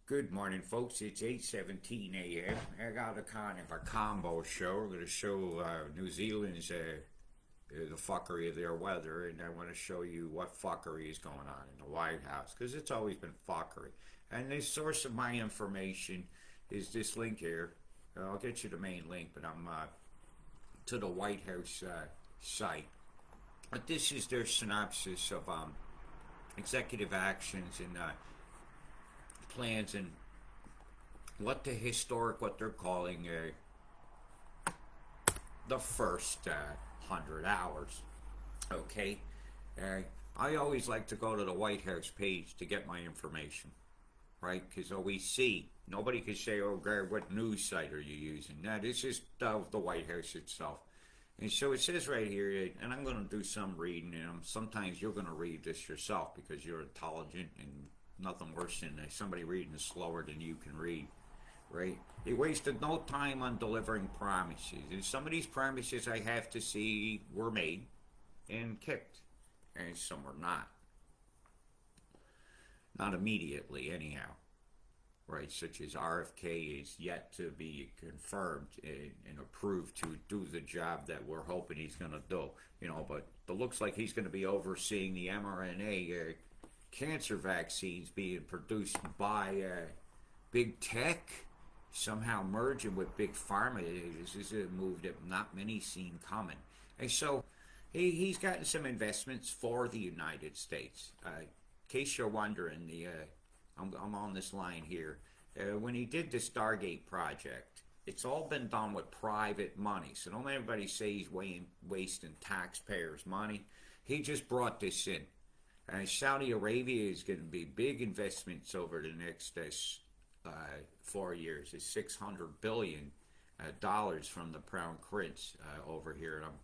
Good morning, folks. It's 8:17 a.m. I got a kind of a combo show. We're going to show New Zealand's the fuckery of their weather, and I want to show you what fuckery is going on in the White House because it's always been fuckery. And the source of my information is this link here. I'll get you the main link, but I'm to the White House site. But this is their synopsis of executive actions and plans and what they're calling the first 100 hours. Okay, I always like to go to the White House page to get my information, right? Because always see nobody can say, "Oh, God, what news site are you using?" Now this is the White House itself. And so it says right here, and I'm going to do some reading, and sometimes you're going to read this yourself because you're intelligent and nothing worse than somebody reading slower than you can read, right? He wasted no time on delivering promises. And some of these promises I have to see were made and kept, and some were not. Not immediately, anyhow. Right, such as RFK is yet to be confirmed and approved to do the job that we're hoping he's going to do. But it looks like he's going to be overseeing the mRNA cancer vaccines being produced by big tech, somehow merging with big pharma. This is a move that not many seen coming. And so he's gotten some investments for the United States. In case you're wondering, I'm on this line here. When he did the Stargate project, it's all been done with private money. So don't let everybody say he's wasting taxpayers' money. He just brought this in. Saudi Arabia is going to be big investments over the next 4 years. It's $600 billion from the Crown Prince over here. And I'm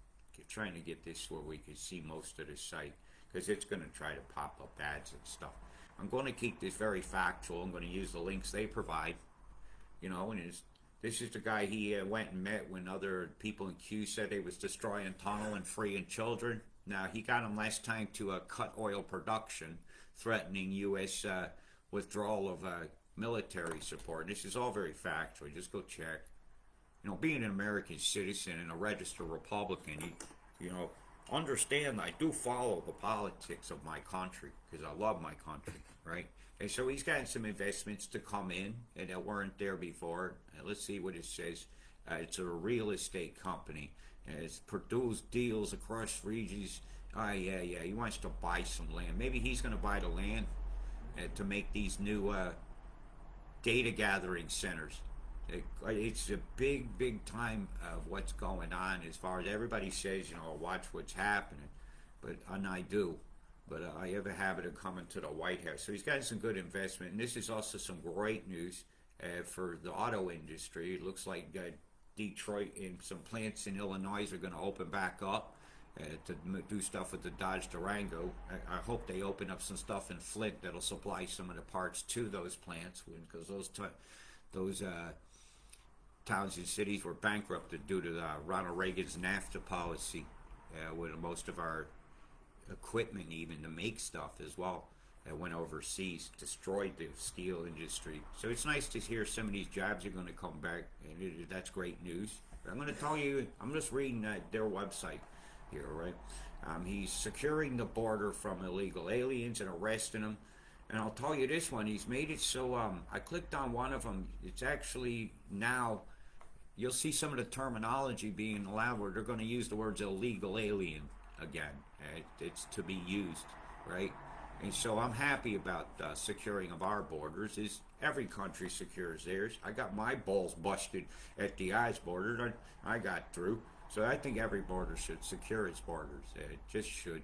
trying to get this where we can see most of the site because it's going to try to pop up ads and stuff. I'm going to keep this very factual. I'm going to use the links they provide. And this is the guy he went and met when other people in Q said they was destroying tunnel and freeing children. Now, he got him last time to cut oil production, threatening U.S. Withdrawal of military support. And this is all very factual. Just go check. Being an American citizen and a registered Republican, understand I do follow the politics of my country because I love my country, right? And so he's gotten some investments to come in and that weren't there before. Let's see what it says. It's a real estate company. It's produced deals across regions. Yeah. He wants to buy some land. Maybe he's going to buy the land to make these new data gathering centers. It's a big time of what's going on as far as everybody says, watch what's happening. And I do. But I have a habit of coming to the White House. So he's got some good investment. And this is also some great news for the auto industry. It looks like Detroit and some plants in Illinois are going to open back up to do stuff with the Dodge Durango. I hope they open up some stuff in Flint that'll supply some of the parts to those plants because those towns and cities were bankrupted due to Ronald Reagan's NAFTA policy, with most of our equipment, even to make stuff as well, went overseas, destroyed the steel industry. So it's nice to hear some of these jobs are going to come back, and that's great news. But I'm going to tell you, I'm just reading their website here, right? He's securing the border from illegal aliens and arresting them. And I'll tell you this one, he's made it so, I clicked on one of them, it's actually now, you'll see some of the terminology being allowed where they're going to use the words illegal alien again. It's to be used, right? And so I'm happy about securing of our borders. Is every country secures theirs. I got my balls busted at the ICE border. I got through. So I think every border should secure its borders. It just should.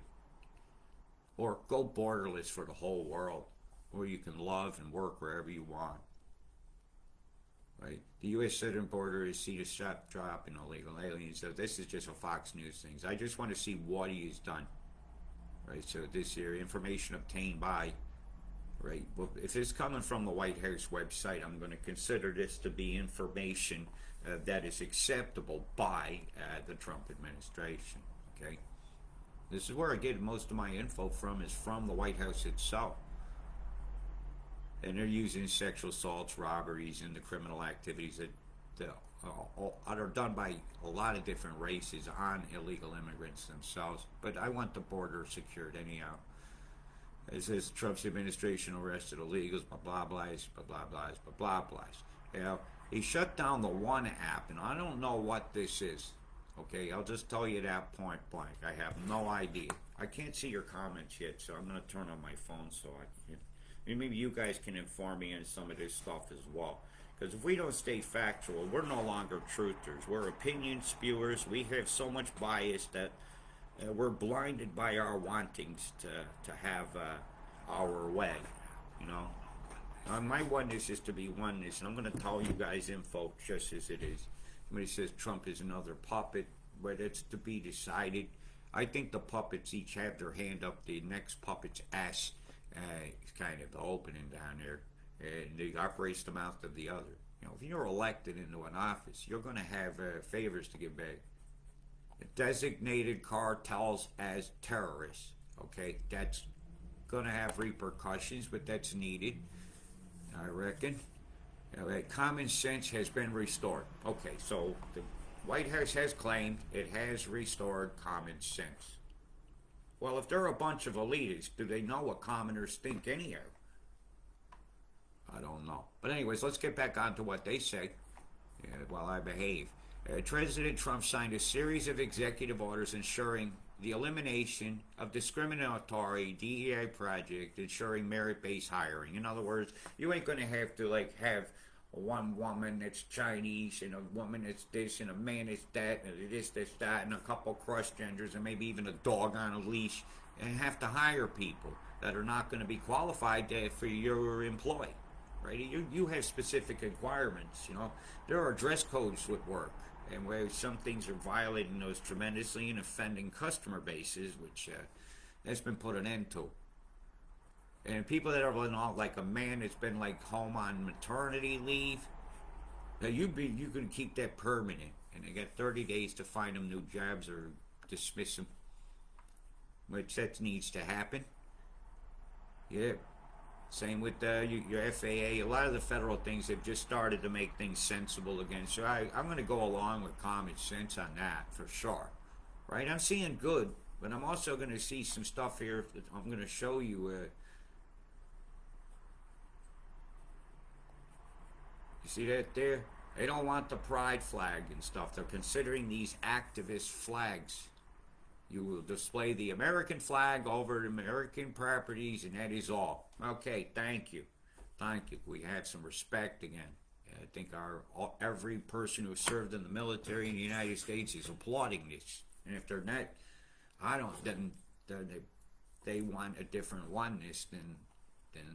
Or go borderless for the whole world, where you can love and work wherever you want. Right? The U.S. southern border is seen as sharp drop in illegal aliens. So this is just a Fox News thing. I just want to see what he has done. Right? So this here, information obtained by, right? Well, if it's coming from the White House website, I'm going to consider this to be information that is acceptable by the Trump administration. Okay? This is where I get most of my info from, is from the White House itself. and they're using sexual assaults, robberies, and the criminal activities that are done by a lot of different races on illegal immigrants themselves. But I want the border secured anyhow. It says Trump's administration arrested illegals, blah blah blahs, blah blah blahs, blah blah blahs. You know, he shut down the one app, and I don't know what this is. Okay, I'll just tell you that point blank. I have no idea. I can't see your comments yet, so I'm going to turn on my phone so I can. Maybe you guys can inform me on some of this stuff as well. Because if we don't stay factual, we're no longer truthers. We're opinion spewers. We have so much bias that we're blinded by our wantings to have our way, you know. My oneness is to be oneness, and I'm going to tell you guys info just as it is. Somebody says Trump is another puppet, but it's to be decided. I think the puppets each have their hand up the next puppet's ass. It's kind of the opening down there, and they operates the mouth of the other. You know, if you're elected into an office, you're going to have favors to give back. Designated cartels as terrorists. Okay, that's going to have repercussions, but that's needed, I reckon. Common sense has been restored. Okay, so the White House has claimed it has restored common sense. Well, if they're a bunch of elitists, do they know what commoners think anyhow? I don't know. But anyways, let's get back on to what they say while I behave. President Trump signed a series of executive orders ensuring the elimination of discriminatory DEI project, ensuring merit-based hiring. In other words, you ain't going to have to have one woman that's Chinese and a woman that's this and a man that's that and this, that, and a couple cross-genders and maybe even a dog on a leash, and have to hire people that are not going to be qualified for your employee. Right? You have specific requirements. You know, there are dress codes with work, and where some things are violating those tremendously and offending customer bases, which has been put an end to. And people that are like a man that's been home on maternity leave, now you can keep that permanent, and they got 30 days to find them new jobs or dismiss them, which that needs to happen. Yeah. Same with your FAA. A lot of the federal things have just started to make things sensible again. So I'm going to go along with common sense on that for sure. Right? I'm seeing good, but I'm also going to see some stuff here that I'm going to show you. You see that there? They don't want the pride flag and stuff. They're considering these activist flags. You will display the American flag over American properties, and that is all. Okay, thank you. Thank you. We had some respect again. I think every person who served in the military in the United States is applauding this. And if they're not, then they want a different oneness than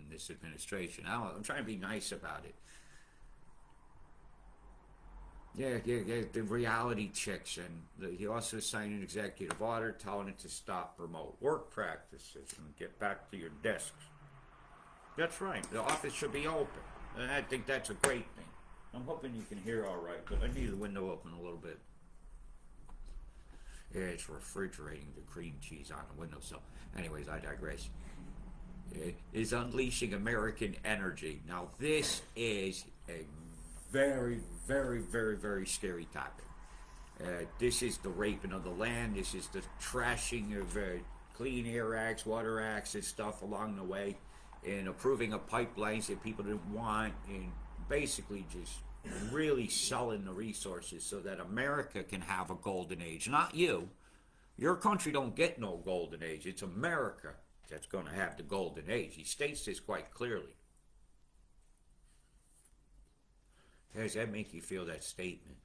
this administration. I'm trying to be nice about it. Yeah, the reality checks, and he also signed an executive order telling it to stop remote work practices and get back to your desks. That's right, the office should be open, and I think that's a great thing. I'm hoping you can hear all right, but I need the window open a little bit. Yeah, it's refrigerating the cream cheese on the windowsill. Anyways, I digress. It is unleashing American energy. Now, this is a very, very, very, very scary topic. This is the raping of the land. This is the trashing of Clean Air Acts, Water Acts, and stuff along the way, and approving of pipelines that people didn't want, and basically just really selling the resources so that America can have a golden age. Not you. Your country don't get no golden age. It's America that's going to have the golden age. He states this quite clearly. How does that make you feel, that statement?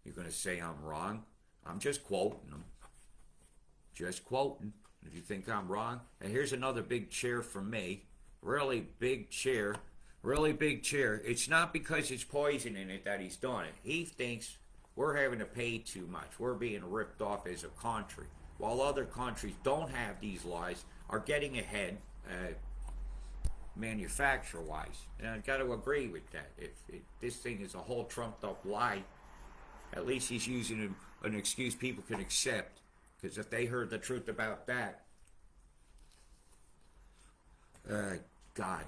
You're going to say I'm wrong? I'm just quoting them. Just quoting. If you think I'm wrong, and here's another big cheer from me. Really big cheer. Really big cheer. It's not because it's poison in it that he's doing it. He thinks we're having to pay too much. We're being ripped off as a country. While other countries don't have these laws, are getting ahead manufacturer-wise. And I've got to agree with that. If this thing is a whole trumped-up lie, at least he's using an excuse people can accept. Because if they heard the truth about that, God.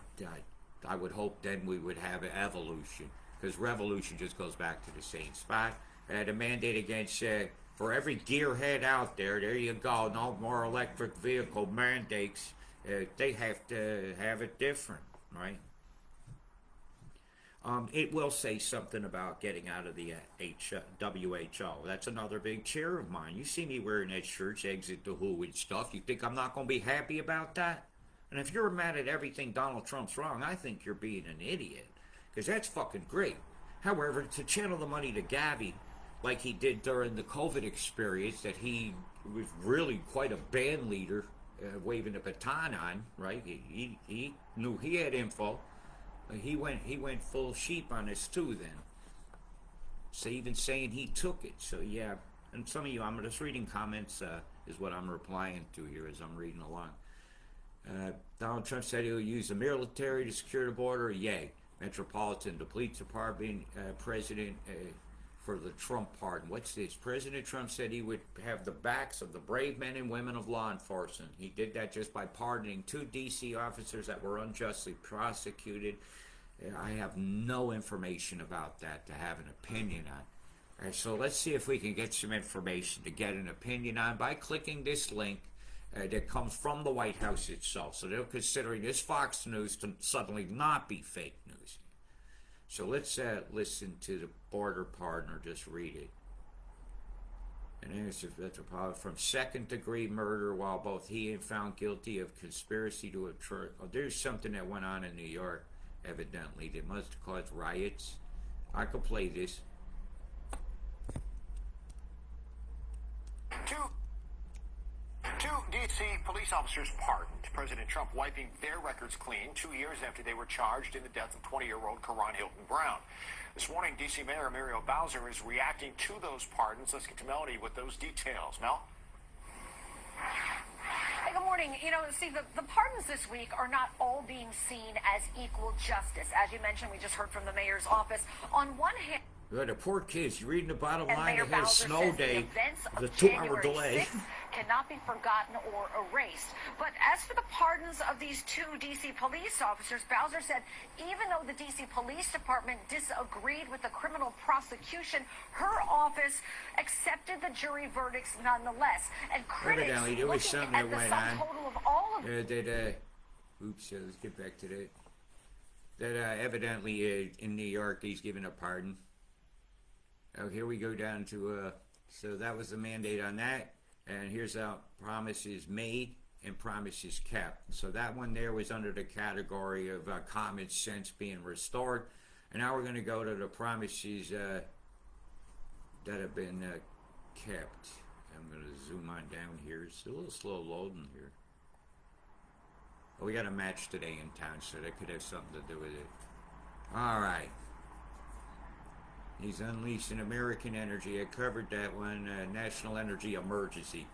I would hope then we would have an evolution, because revolution just goes back to the same spot. The mandate against, for every gearhead out there, there you go, no more electric vehicle mandates. They have to have it different, right? It will say something about getting out of the WHO. That's another big cheer of mine. You see me wearing that shirt, exit the WHO and stuff. You think I'm not going to be happy about that? And if you're mad at everything Donald Trump's wrong, I think you're being an idiot. Because that's fucking great. However, to channel the money to Gavi, like he did during the COVID experience, that he was really quite a band leader, waving the baton on, right? He knew he had info. He went full sheep on this too then. So even saying he took it. So yeah, and some of you, I'm just reading comments, is what I'm replying to here as I'm reading along. Donald Trump said he'll use the military to secure the border. Yay. Metropolitan, the police department, president for the Trump pardon. What's this? President Trump said he would have the backs of the brave men and women of law enforcement. He did that just by pardoning 2 D.C. officers that were unjustly prosecuted. I have no information about that to have an opinion on. All right, so let's see if we can get some information to get an opinion on by clicking this link that comes from the White House itself. So they're considering this Fox News to suddenly not be fake news. So let's listen to the border partner just read it. And there's from second-degree murder while both he and found guilty of conspiracy to obstruct. Oh, there's something that went on in New York, evidently, that must have caused riots. I could play this. Two D.C. police officers pardoned. President Trump wiping their records clean 2 years after they were charged in the death of 20-year-old Karan Hilton Brown. This morning, D.C. Mayor Muriel Bowser is reacting to those pardons. Let's get to Melody with those details. Mel? Hey, good morning. You know, see, the pardons this week are not all being seen as equal justice. As you mentioned, we just heard from the mayor's office. On one hand, the poor kids, you're reading the bottom line, Mayor they had a Bowser snow day, the 2-hour delay. Cannot be forgotten or erased. But as for the pardons of these 2 D.C. police officers, Bowser said even though the D.C. Police Department disagreed with the criminal prosecution, her office accepted the jury verdicts nonetheless. And critics Evidently, there was something that went on. Total of all of oops, let's get back to that. That evidently in New York, he's given a pardon. Oh, here we go down to, so that was the mandate on that. And here's how promises made and promises kept. So that one there was under the category of common sense being restored. And now we're going to go to the promises that have been kept. I'm going to zoom on down here. It's a little slow loading here. Oh, we got a match today in town, so that could have something to do with it. All right. He's unleashing American energy. I covered that one. National energy emergency.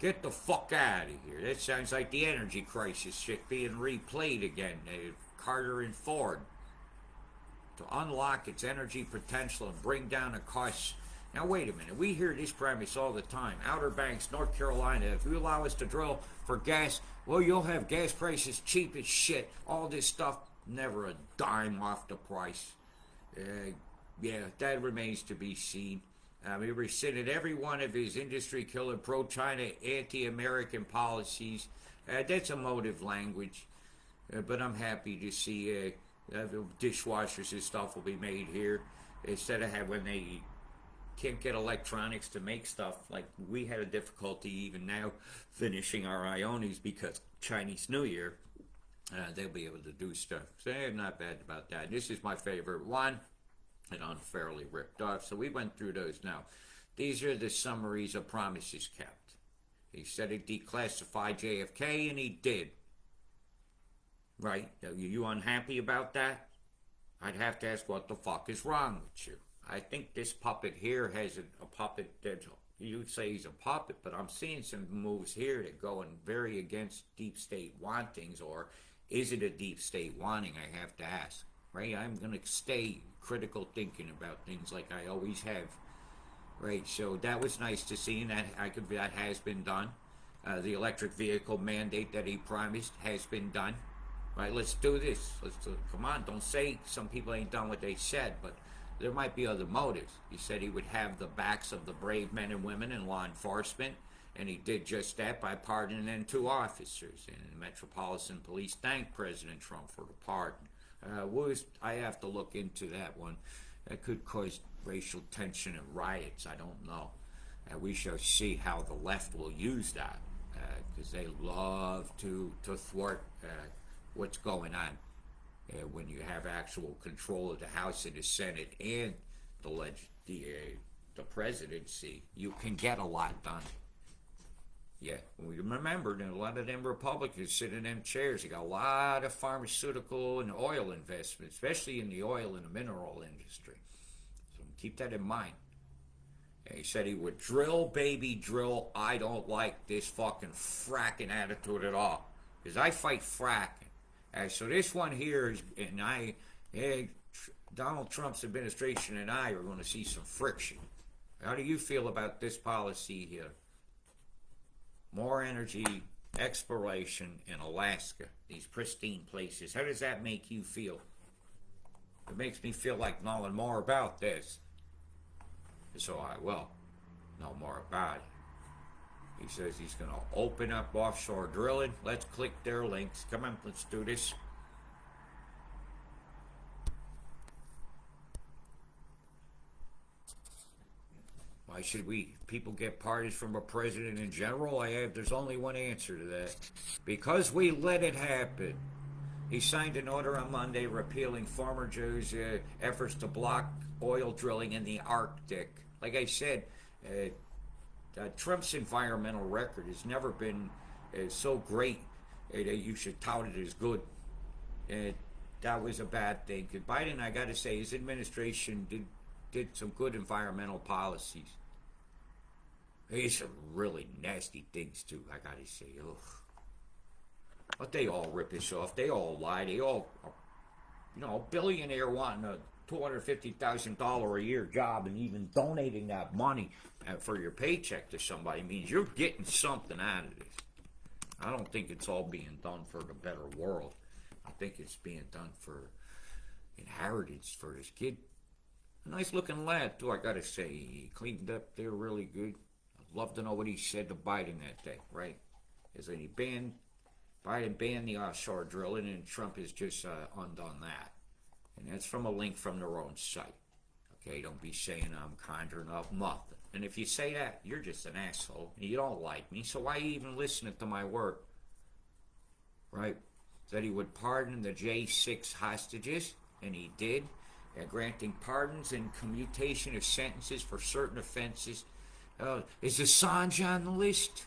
Get the fuck out of here. That sounds like the energy crisis shit being replayed again. Carter and Ford. To unlock its energy potential and bring down the costs. Now wait a minute. We hear this premise all the time. Outer Banks, North Carolina. If you allow us to drill for gas, well, you'll have gas prices cheap as shit. All this stuff, never a dime off the price. Yeah, that remains to be seen. He rescinded every one of his industry-killer, pro-China, anti-American policies. That's emotive language. But I'm happy to see dishwashers and stuff will be made here. Instead of when they can't get electronics to make stuff, like we had a difficulty even now finishing our Ionis because Chinese New Year. They'll be able to do stuff. So I'm not bad about that. This is my favorite one. And unfairly ripped off. So we went through those now. These are the summaries of promises kept. He said he'd declassify JFK, and he did. Right? Are you unhappy about that? I'd have to ask what the fuck is wrong with you. I think this puppet here has a puppet that you say he's a puppet, but I'm seeing some moves here that go and very against deep state wantings, or is it a deep state wanting? I have to ask. Right? I'm going to stay critical thinking about things like I always have. Right? So that was nice to see, and that has been done. The electric vehicle mandate that he promised has been done. Right, let's do this. Come on, don't say some people ain't done what they said, but there might be other motives. He said he would have the backs of the brave men and women in law enforcement, and he did just that by pardoning 2 officers. And the Metropolitan Police thanked President Trump for the pardon. I have to look into that one. That could cause racial tension and riots. I don't know. We shall see how the left will use that, because they love to thwart what's going on. When you have actual control of the House and the Senate and the presidency, you can get a lot done. Yeah, we remember that a lot of them Republicans sit in them chairs. They got a lot of pharmaceutical and oil investments, especially in the oil and the mineral industry. So keep that in mind. And he said he would drill, baby, drill. I don't like this fucking fracking attitude at all, because I fight fracking. So this one here is, and Donald Trump's administration and I are going to see some friction. How do you feel about this policy here? More energy exploration in Alaska, these pristine places. How does that make you feel? It makes me feel like knowing more about this. So I will know more about it. He says he's going to open up offshore drilling. Let's click their links. Come on, let's do this. Why should people get pardons from a president in general? There's only one answer to that. Because we let it happen. He signed an order on Monday repealing former Joe's efforts to block oil drilling in the Arctic. Like I said, Trump's environmental record has never been so great that you should tout it as good. That was a bad thing. Because Biden, I got to say, his administration did some good environmental policies. There's some really nasty things too, I got to say. Ugh. But they all rip us off. They all lie. They all, a billionaire wanting a $250,000 a year job and even donating that money for your paycheck to somebody means you're getting something out of this. I don't think it's all being done for the better world. I think it's being done for inheritance for this kid. A nice looking lad too, I gotta say. He cleaned up there really good. I'd love to know what he said to Biden that day, right? Is that Biden banned the offshore drilling and Trump has just undone that. And that's from a link from their own site. Okay, don't be saying I'm conjuring up nothing. And if you say that, you're just an asshole. And you don't like me, so why are you even listening to my work? Right? Said he would pardon the J6 hostages, and he did. Granting pardons and commutation of sentences for certain offenses. Is Assange on the list?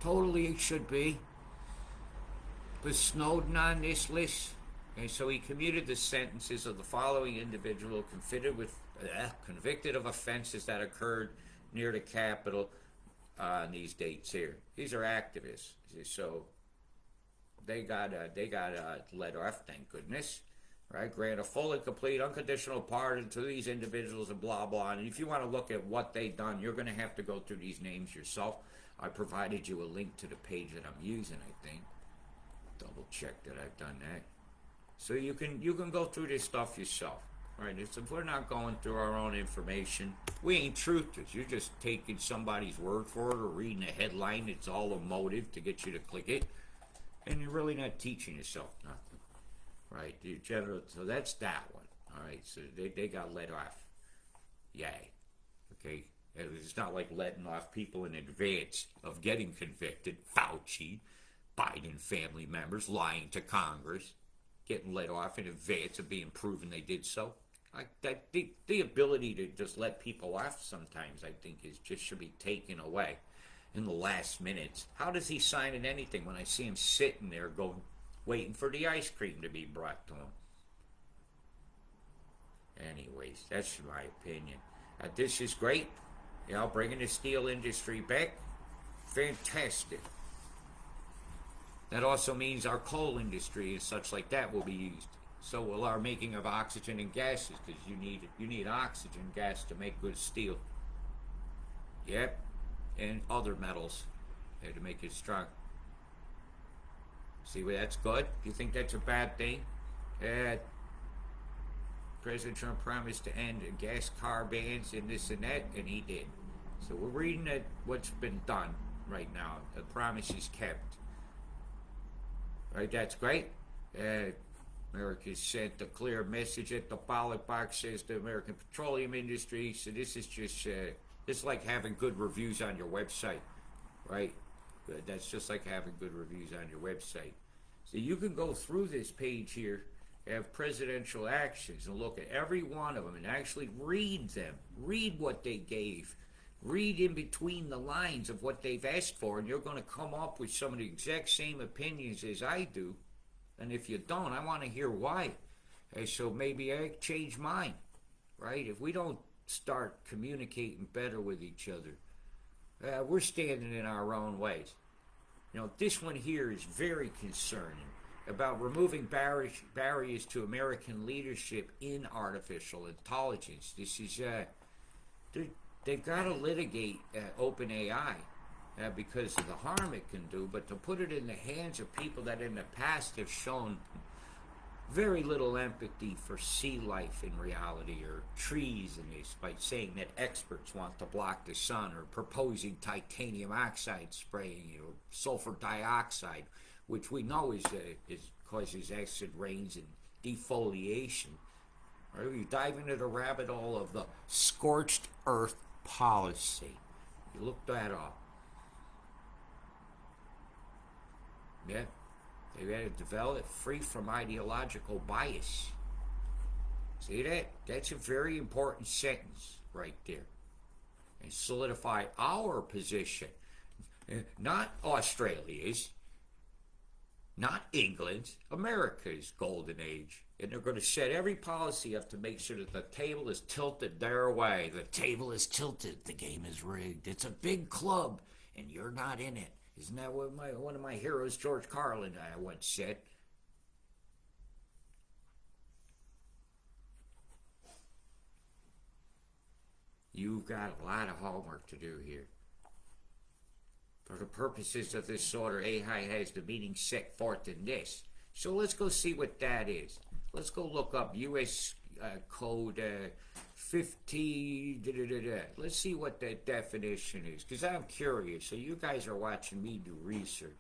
Totally it should be. Was Snowden on this list? Okay, so he commuted the sentences of the following individual convicted of offenses that occurred near the Capitol on these dates here. These are activists, so they got let off, thank goodness. Right, grant a full and complete unconditional pardon to these individuals and blah blah. And if you want to look at what they've done, you're going to have to go through these names yourself. I provided you a link to the page that I'm using. I think. Double check that I've done that. So you can go through this stuff yourself. Right? If we're not going through our own information, we ain't truthers. You're just taking somebody's word for it or reading a headline. It's all a motive to get you to click it, and you're really not teaching yourself nothing. Right, so that's that one. All right, so they got let off. Yay. Okay, it's not like letting off people in advance of getting convicted. Fauci, Biden family members lying to Congress, getting let off in advance of being proven they did so. The ability to just let people off sometimes, I think, should be taken away in the last minutes. How does he sign in anything when I see him sitting there waiting for the ice cream to be brought to him? Anyways, that's my opinion. This is great. Bringing the steel industry back. Fantastic. That also means our coal industry and such like that will be used. So will our making of oxygen and gases, because you need oxygen gas to make good steel. Yep. And other metals to make it strong. See, well, that's good. Do you think that's a bad thing? President Trump promised to end gas car bans and this and that, and he did. So we're reading at what's been done right now. The promise is kept. Right, that's great. America sent a clear message at the ballot box, says the American petroleum industry. So this is just, it's like having good reviews on your website, right? Good. That's just like having good reviews on your website. So you can go through this page here, have presidential actions, and look at every one of them and actually read them. Read what they gave. Read in between the lines of what they've asked for, and you're going to come up with some of the exact same opinions as I do. And if you don't, I want to hear why. So maybe I change mine, right? If we don't start communicating better with each other, we're standing in our own ways. You know, this one here is very concerning about removing barriers to American leadership in artificial intelligence. This is, they've got to litigate OpenAI because of the harm it can do, but to put it in the hands of people that in the past have shown very little empathy for sea life in reality, or trees in this, by saying that experts want to block the sun, or proposing titanium oxide spraying, or sulfur dioxide, which we know is causes acid rains and defoliation. Right? You dive into the rabbit hole of the scorched earth policy. You look that up. Yeah. They've had to develop it free from ideological bias. See that? That's a very important sentence right there. And solidify our position. Not Australia's, not England's, America's golden age. And they're going to set every policy up to make sure that the table is tilted their way. The table is tilted. The game is rigged. It's a big club, and you're not in it. Isn't that what one of my heroes, George Carlin, once said? You've got a lot of homework to do here. For the purposes of this order, AI has the meaning set forth in this. So let's go see what that is. Let's go look up U.S. Code 50. Let's see what that definition is, because I'm curious. So you guys are watching me do research.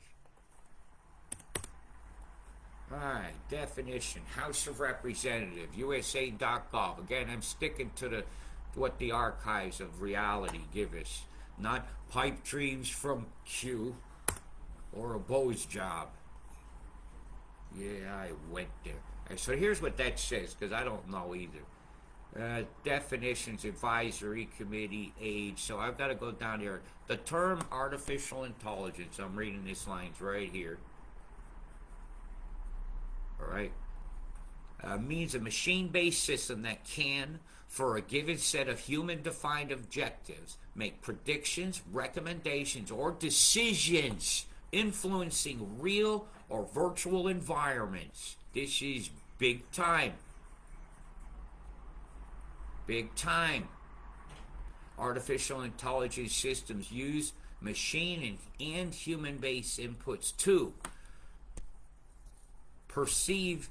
All right, definition: House of Representatives, USA.gov. Again, I'm sticking to what the archives of reality give us, not pipe dreams from Q or a Bo's job. Yeah, I went there. So here's what that says, because I don't know either. Definitions, advisory committee, age. So I've got to go down here. The term artificial intelligence, I'm reading these lines right here. All right. Means a machine-based system that can, for a given set of human-defined objectives, make predictions, recommendations, or decisions influencing real or virtual environments. This is big time. Big time. Artificial intelligence systems use machine and human-based inputs to perceive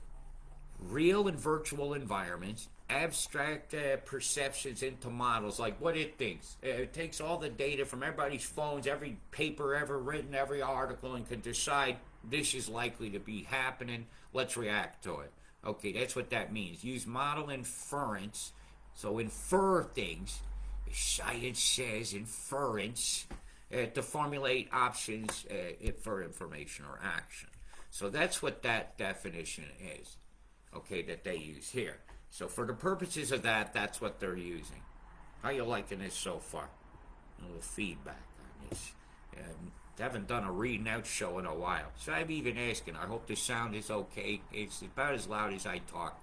real and virtual environments, abstract perceptions into models, like what it thinks. It takes all the data from everybody's phones, every paper ever written, every article, and can decide this is likely to be happening. Let's react to it. Okay, that's what that means. Use model inference. So infer things. Science says inference to formulate options for information or action. So that's what that definition is. Okay, that they use here. So for the purposes of that, that's what they're using. How you liking this so far? A little feedback on this. I haven't done a reading out show in a while. So I'm even asking, I hope the sound is okay. It's about as loud as I talk.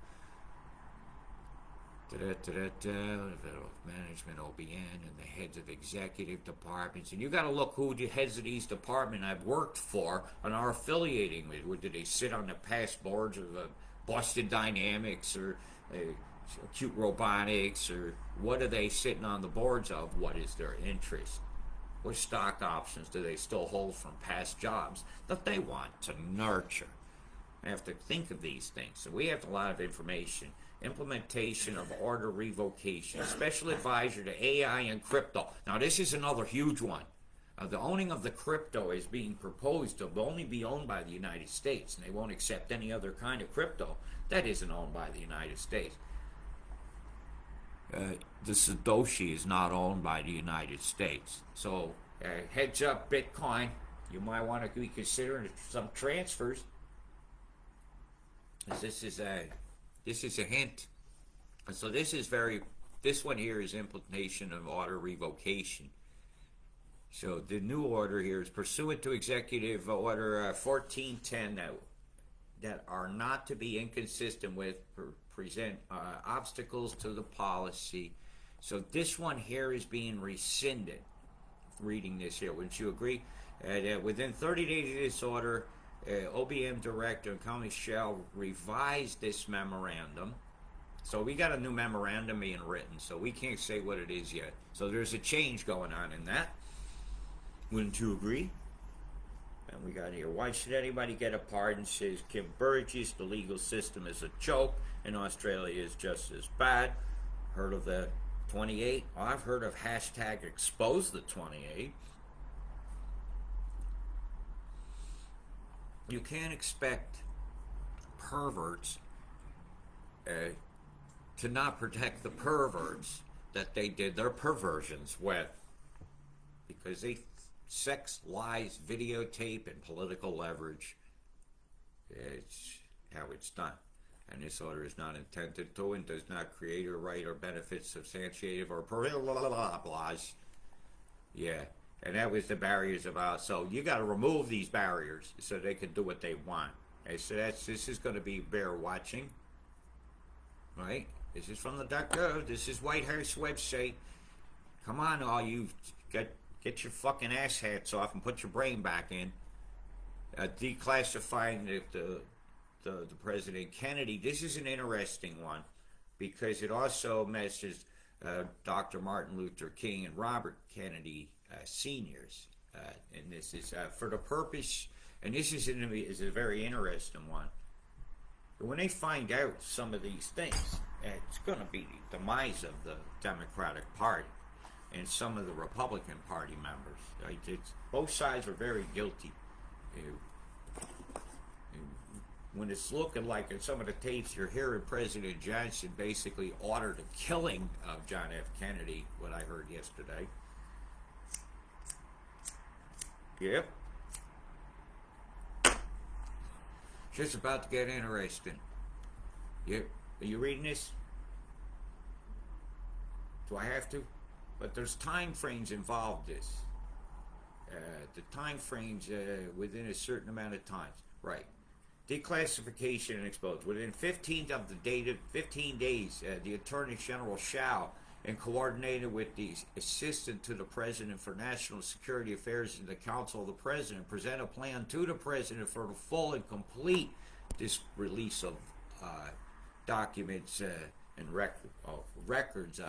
Management, OBN, and the heads of executive departments. And you got to look who the heads of these departments I've worked for and are affiliating with. Do they sit on the past boards of Boston Dynamics or Acute Robotics, or what are they sitting on the boards of? What is their interest? What stock options do they still hold from past jobs that they want to nurture? I have to think of these things. So we have a lot of information. Implementation of order revocation. Special advisor to AI and crypto. Now this is another huge one. The owning of the crypto is being proposed to only be owned by the United States, and they won't accept any other kind of crypto that isn't owned by the United States. The Satoshi is not owned by the United States. So heads up, Bitcoin, you might want to be considering some transfers. This is a hint. So this one here is implementation of order revocation. So the new order here is pursuant to Executive Order 1410 that are not to be inconsistent with, present obstacles to the policy. So this one here is being rescinded. Reading this here, wouldn't you agree? Within 30 days of this order, OBM Director and County shall revise this memorandum. So we got a new memorandum being written, so we can't say what it is yet. So there's a change going on in that. Wouldn't you agree? And we got here, why should anybody get a pardon? Says Kim Burgess, the legal system is a joke, and Australia is just as bad. Heard of the 28? Well, I've heard of hashtag expose the 28. You can't expect perverts to not protect the perverts that they did their perversions with, because they sex, lies, videotape, and political leverage. It's how it's done. And this order is not intended to and does not create or right or benefit substantiative or laws. Yeah. And that was the barriers of ours. So you got to remove these barriers so they can do what they want. Okay, so this is going to be bear watching. Right? This is from the .gov. This is White House website. Come on, all you get your fucking ass hats off and put your brain back in. Declassifying the President Kennedy. This is an interesting one because it also mentions Dr. Martin Luther King and Robert Kennedy seniors. And this is for the purpose, and this is a very interesting one. When they find out some of these things, it's going to be the demise of the Democratic Party and some of the Republican Party members. Right? Both sides are very guilty. When it's looking like in some of the tapes you're hearing President Johnson basically order the killing of John F. Kennedy, what I heard yesterday. Yep. Just about to get interesting. Yep. Are you reading this? Do I have to? But there's time frames involved this. The time frames within a certain amount of time. Right. Declassification and expose. Within 15 days, the Attorney General shall, and coordinated with the Assistant to the President for National Security Affairs and the Council of the President, present a plan to the President for the full and complete release of documents and records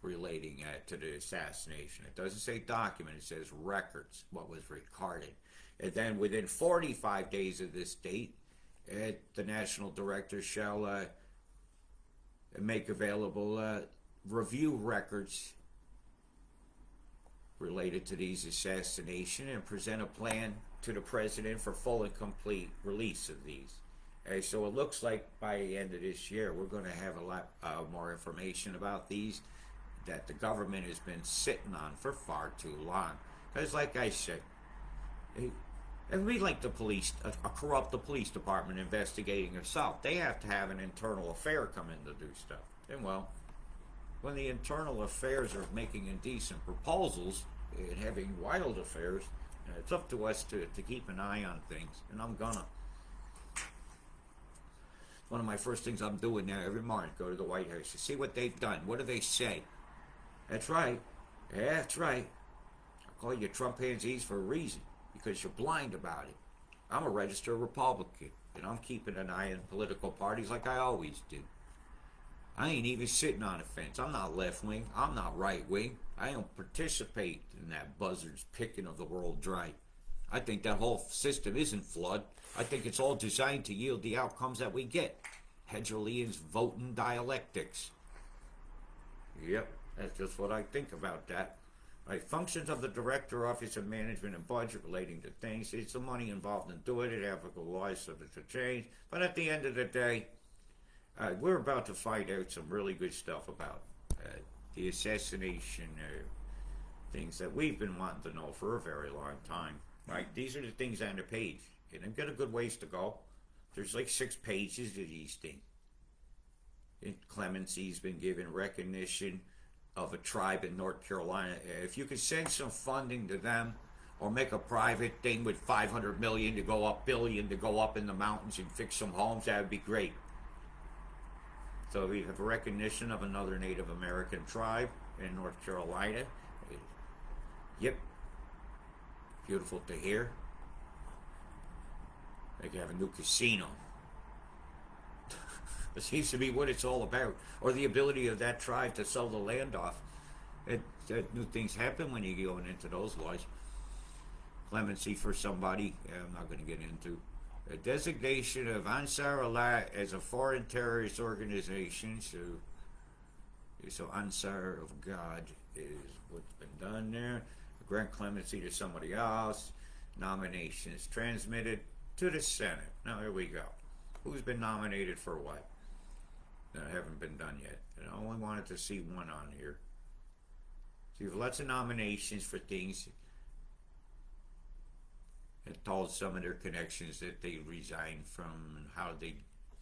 relating to the assassination. It doesn't say document, it says records, what was recorded. And then within 45 days of this date, the National Director shall make available review records related to these assassination and present a plan to the President for full and complete release of these. So it looks like by the end of this year we're going to have a lot more information about these that the government has been sitting on for far too long. Because like I said, it'd be like the police, a corrupt police department investigating itself. They have to have an internal affair come in to do stuff. And well, when the internal affairs are making indecent proposals and having wild affairs, it's up to us to keep an eye on things. And I'm gonna. One of my first things I'm doing now every morning, go to the White House to see what they've done. What do they say? That's right. Yeah, that's right. I call you Trumpanzees for a reason, because you're blind about it. I'm a registered Republican, and I'm keeping an eye on political parties like I always do. I ain't even sitting on the fence. I'm not left wing. I'm not right wing. I don't participate in that buzzard's picking of the world dry. I think that whole system isn't flawed. I think it's all designed to yield the outcomes that we get. Hegelian's voting dialectics. Yep, that's just what I think about that. Right, functions of the Director, Office of Management and Budget relating to things. It's the money involved in doing it, ethical laws subject to change. But at the end of the day, we're about to find out some really good stuff about the assassination things that we've been wanting to know for a very long time. Right, these are the things on the page, and they've got a good ways to go. There's like 6 pages of these things. And Clemency's been given recognition of a tribe in North Carolina. If you could send some funding to them, or make a private thing with $500 million to go up, billion to go up in the mountains and fix some homes, that would be great. So we have a recognition of another Native American tribe in North Carolina. Yep. Beautiful to hear. They can have a new casino. It seems to be what it's all about. Or the ability of that tribe to sell the land off. New things happen when you go into those laws. Clemency for somebody, I'm not going to get into. A designation of Ansar Allah as a foreign terrorist organization. So Ansar of God is what's been done there. Grant clemency to somebody else. Nominations transmitted to the Senate. Now here we go. Who's been nominated for what? That haven't been done yet. And I only wanted to see one on here. So you have lots of nominations for things. It told some of their connections that they resigned from and how they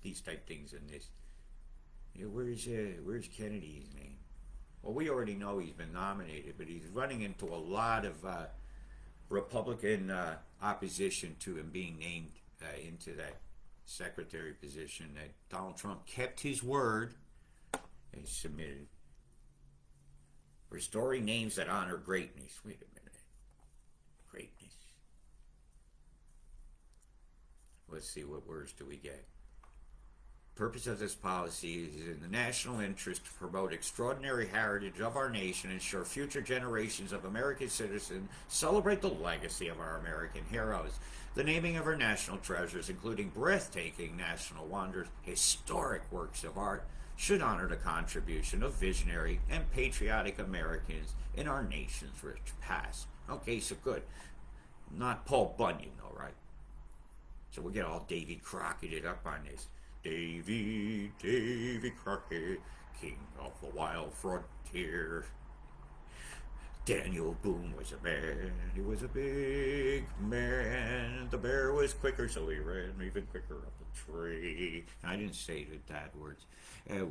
these type things in this. You know, where's Kennedy's name? Well, we already know he's been nominated, but he's running into a lot of Republican opposition to him being named into that secretary position. That Donald Trump kept his word and submitted. Restoring names that honor greatness. Wait a minute. Greatness. Let's see, what words do we get? Purpose of this policy is in the national interest to promote extraordinary heritage of our nation, ensure future generations of American citizens celebrate the legacy of our American heroes. The naming of our national treasures, including breathtaking national wonders, historic works of art, should honor the contribution of visionary and patriotic Americans in our nation's rich past. Okay, so good. Not Paul Bunyan, though, right? So we'll get all Davy Crocketed up on this. Davy Crockett, king of the wild frontier. Daniel Boone was a man, he was a big man. The bear was quicker, so he ran even quicker up the tree. I didn't say it with that words.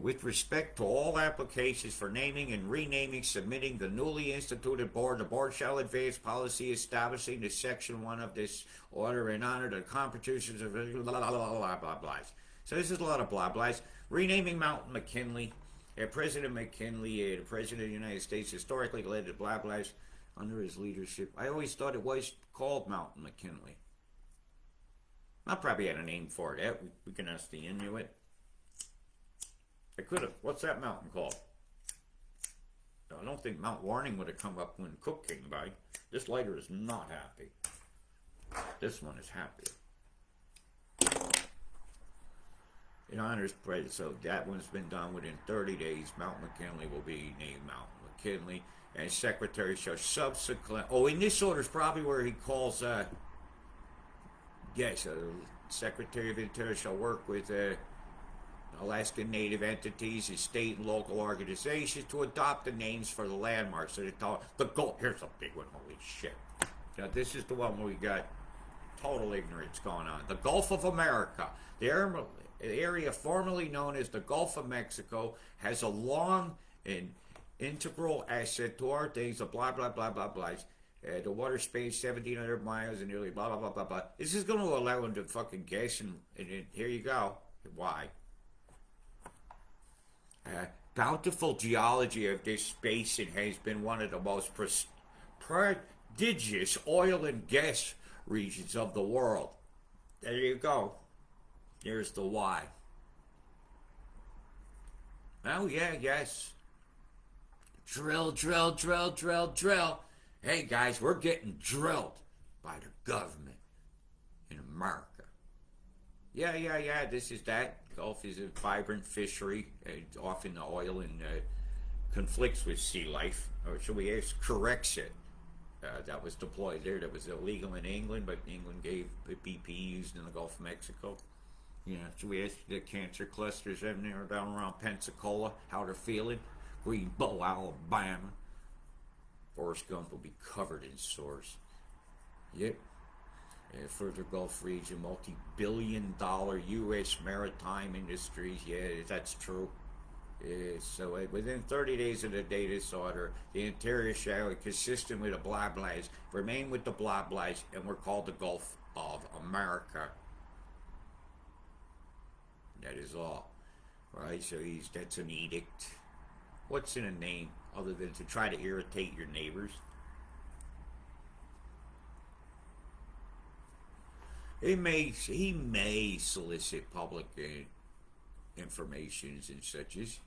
With respect to all applications for naming and renaming, submitting the newly instituted board, the board shall advance policy establishing the section 1 of this order in honor of the competitions of blah, blah, blah, blah, blah, blah. So this is a lot of blah, blahs. Renaming Mountain McKinley. President McKinley, the President of the United States, historically led the blah, blahs under his leadership. I always thought it was called Mountain McKinley. I probably had a name for that. We can ask the Inuit. I could have. What's that mountain called? I don't think Mount Warning would have come up when Cook came by. This lighter is not happy. This one is happy. It honors President, so that one's been done within 30 days. Mount McKinley will be named Mount McKinley, and Secretary shall subsequent. Oh, in this order is probably where he calls. Secretary of the Interior shall work with Alaskan Native entities, his state and local organizations to adopt the names for the landmarks. So the Gulf. Here's a big one. Holy shit! Now this is the one where we got total ignorance going on. The Gulf of America. The area formerly known as the Gulf of Mexico has a long and integral asset to our things, the blah, blah, blah, blah, blah. The water spans 1,700 miles and nearly blah, blah, blah, blah, blah. This is going to allow him to fucking guess, and here you go. Why? Bountiful geology of this basin has been one of the most prodigious oil and gas regions of the world. There you go. There's the why. Oh, yeah, yes. Drill, drill, drill, drill, drill. Hey, guys, we're getting drilled by the government in America. Yeah, yeah, yeah, this is that. Gulf is a vibrant fishery, often the oil and conflicts with sea life. Or should we ask, corrects it. That was deployed there. That was illegal in England, but England gave BP used in the Gulf of Mexico. Yeah, should we ask the cancer clusters in there down around Pensacola, how they're feeling? Greenbow, Alabama. Forrest Gump will be covered in sores. Yep. Further Gulf region, multi-billion-dollar U.S. maritime industries. Yeah, that's true. So within 30 days of the date of this order, the interior shall, consistent with the blah blahs, remain with the blah blahs, and we're called the Gulf of America. That is all. Right? So that's an edict. What's in a name other than to try to irritate your neighbors? He may solicit public informations and such as.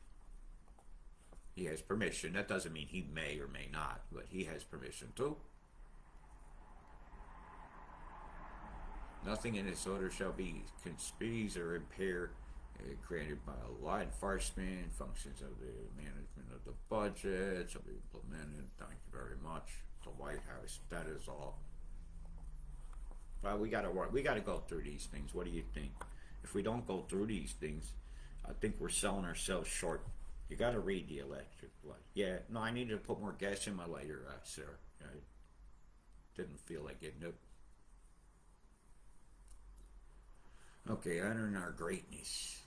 He has permission. That doesn't mean he may or may not, but he has permission to. Nothing in this order shall be conspicuous or impair created by law enforcement, functions of the management of the budget shall be implemented. Thank you very much. The White House. That is all. Well, we gotta work. We gotta go through these things. What do you think? If we don't go through these things, I think we're selling ourselves short. You gotta read the electric light. Yeah, no, I needed to put more gas in my lighter, sir. I didn't feel like getting it. Okay, uttering our greatness.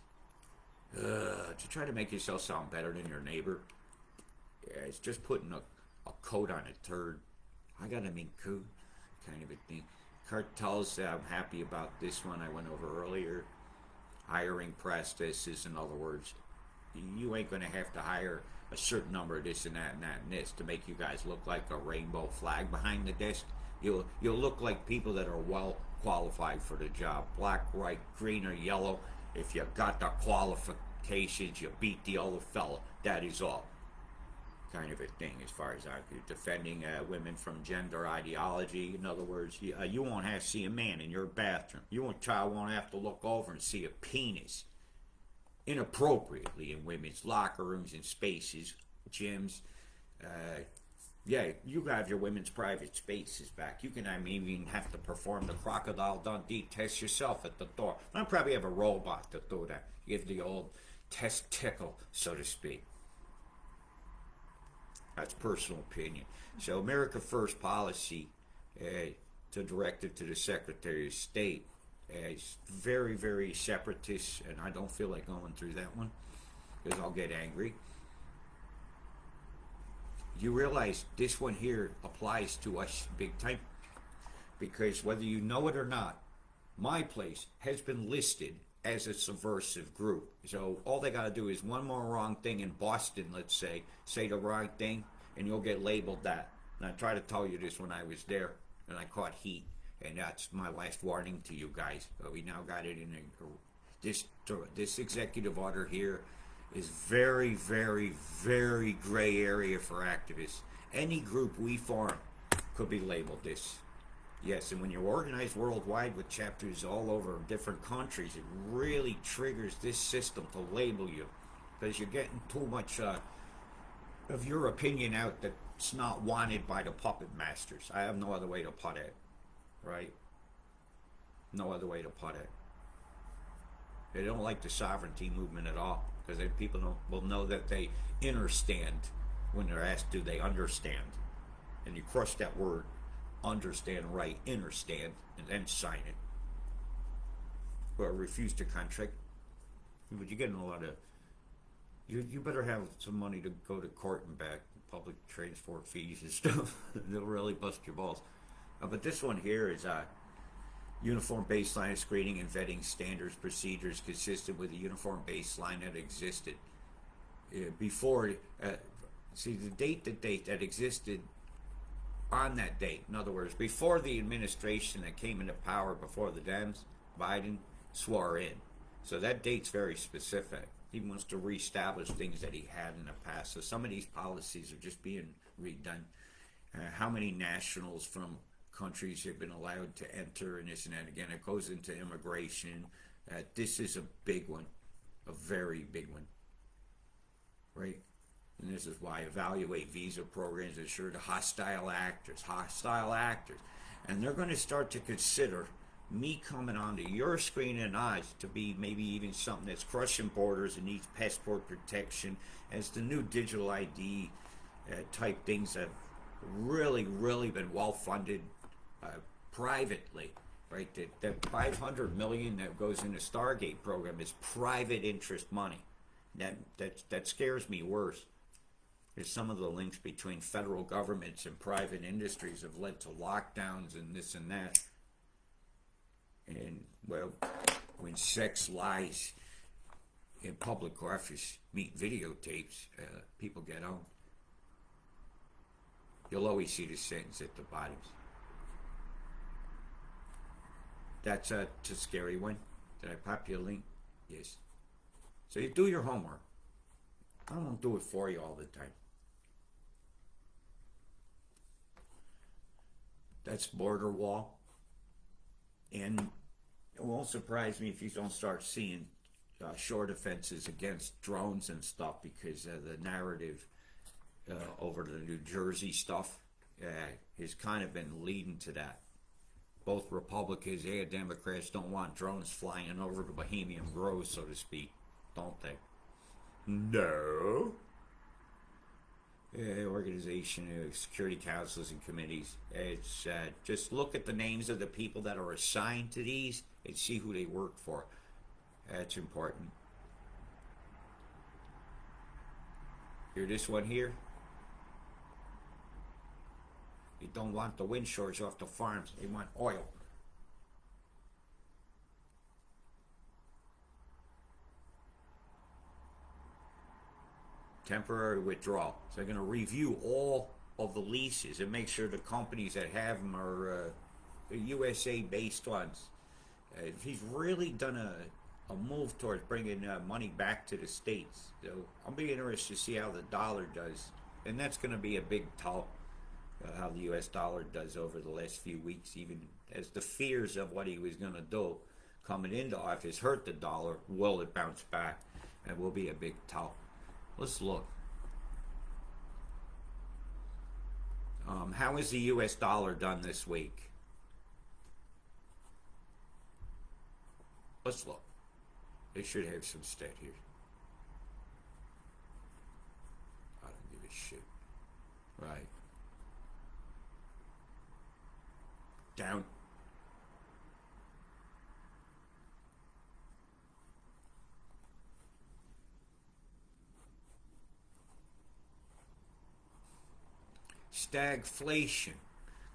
To try to make yourself sound better than your neighbor. Yeah, it's just putting a coat on a turd. I got a mean coat, kind of a thing. Cartels, I'm happy about this one I went over earlier. Hiring practices, in other words, you ain't going to have to hire a certain number of this and that and that and this to make you guys look like a rainbow flag behind the desk. You'll look like people that are well qualified for the job. Black, white, green, or yellow. If you got the qualifications, you beat the other fella. That is all. Kind of a thing as far as I'm defending women from gender ideology. In other words, you won't have to see a man in your bathroom. Your child won't have to look over and see a penis inappropriately in women's locker rooms and spaces, gyms. Yeah, you have your women's private spaces back. You can, even have to perform the Crocodile Dundee test yourself at the door. I'll probably have a robot to do that. Give the old test tickle, so to speak. That's personal opinion. So America First policy, to direct it to the Secretary of State, is very, very separatist, and I don't feel like going through that one because I'll get angry. You realize this one here applies to us big time, because whether you know it or not, my place has been listed as a subversive group. So all they got to do is one more wrong thing in Boston, let's say the wrong thing, and you'll get labeled that. And I tried to tell you this when I was there, and I caught heat. And that's my last warning to you guys. But we now got it in this executive order here is very, very, very gray area for activists. Any group we form could be labeled this. Yes, and when you're organized worldwide with chapters all over different countries, it really triggers this system to label you, because you're getting too much of your opinion out that's not wanted by the puppet masters. I have no other way to put it, right? No other way to put it. They don't like the sovereignty movement at all, because then people will know that they understand when they're asked, do they understand? And you crush that word, understand, right, understand, and then sign it. Or refuse to contract. But you're getting a lot of... You better have some money to go to court and back, public transport fees and stuff. They'll really bust your balls. But this one here is uniform baseline of screening and vetting standards, procedures consistent with the uniform baseline that existed before. See, the date that existed on that date. In other words, before the administration that came into power, before the Dems, Biden swore in. So that date's very specific. He wants to reestablish things that he had in the past. So some of these policies are just being redone. How many nationals from countries have been allowed to enter and this and that? Again, it goes into immigration. This is a big one, a very big one, right? And this is why evaluate visa programs, ensure the hostile actors. And they're going to start to consider me coming onto your screen and eyes to be maybe even something that's crushing borders and needs passport protection, as the new digital ID type things have really been well funded privately, right? That 500 million that goes in the Stargate program is private interest money. That scares me worse. There's some of the links between federal governments and private industries have led to lockdowns and this and that. And, well, when sex, lies, in public office meet videotapes, people get on. You'll always see the sentence at the bottom. That's a scary one. Did I pop you a link? Yes. So you do your homework. I don't do it for you all the time. That's border wall. And it won't surprise me if you don't start seeing short offenses against drones and stuff, because the narrative over the New Jersey stuff has kind of been leading to that. Both Republicans and Democrats don't want drones flying over the Bohemian Grove, so to speak, don't they? No. Organization, security councils and committees. It's just look at the names of the people that are assigned to these and see who they work for. That's important. Hear this one here? They don't want the wind shores off the farms. They want oil. Temporary withdrawal. So they're going to review all of the leases and make sure the companies that have them are USA-based ones. He's really done a move towards bringing money back to the States. So I'll be interested to see how the dollar does. And that's going to be a big talk, how the US dollar does over the last few weeks, even as the fears of what he was going to do coming into office hurt the dollar. Will it bounce back? And will be a big talk. Let's look. How is the US dollar done this week? Let's look. They should have some stat here. I don't give a shit. Right. Down. Stagflation.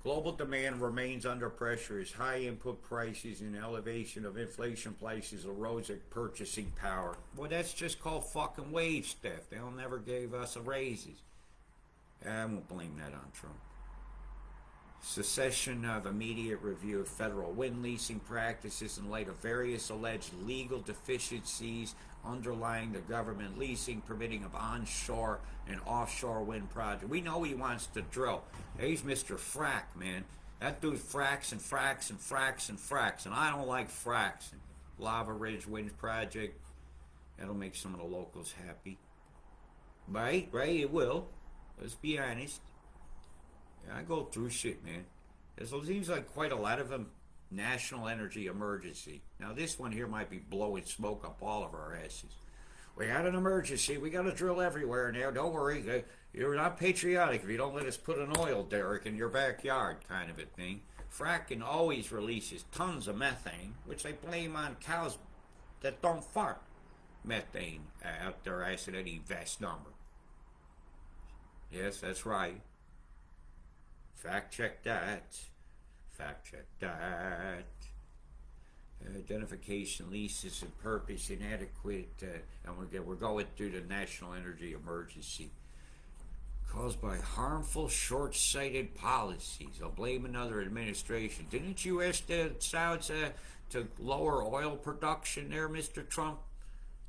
Global demand remains under pressure as high input prices and elevation of inflation prices erodes purchasing power. Well, that's just called fucking wage theft. They'll never gave us a raises. I won't blame that on Trump. Cessation of immediate review of federal wind leasing practices in light of various alleged legal deficiencies underlying the government leasing permitting of onshore and offshore wind projects. We know he wants to drill. He's Mr. Frack, man. That dude fracks and fracks and fracks and fracks, and I don't like fracks. Lava Ridge Wind Project, that'll make some of the locals happy. Right, it will. Let's be honest. I go through shit, man. There seems like quite a lot of them. National energy emergency. Now this one here might be blowing smoke up all of our asses. We got an emergency. We got to drill everywhere now. Don't worry. You're not patriotic if you don't let us put an oil derrick in your backyard, kind of a thing. Fracking always releases tons of methane, which they blame on cows that don't fart. Methane out their ass at any vast number. Yes, that's right. Fact check that. Identification, leases, and purpose inadequate, and we're going through the national energy emergency caused by harmful, short-sighted policies. I'll blame another administration. Didn't you ask the Saudis to lower oil production there, Mr. Trump?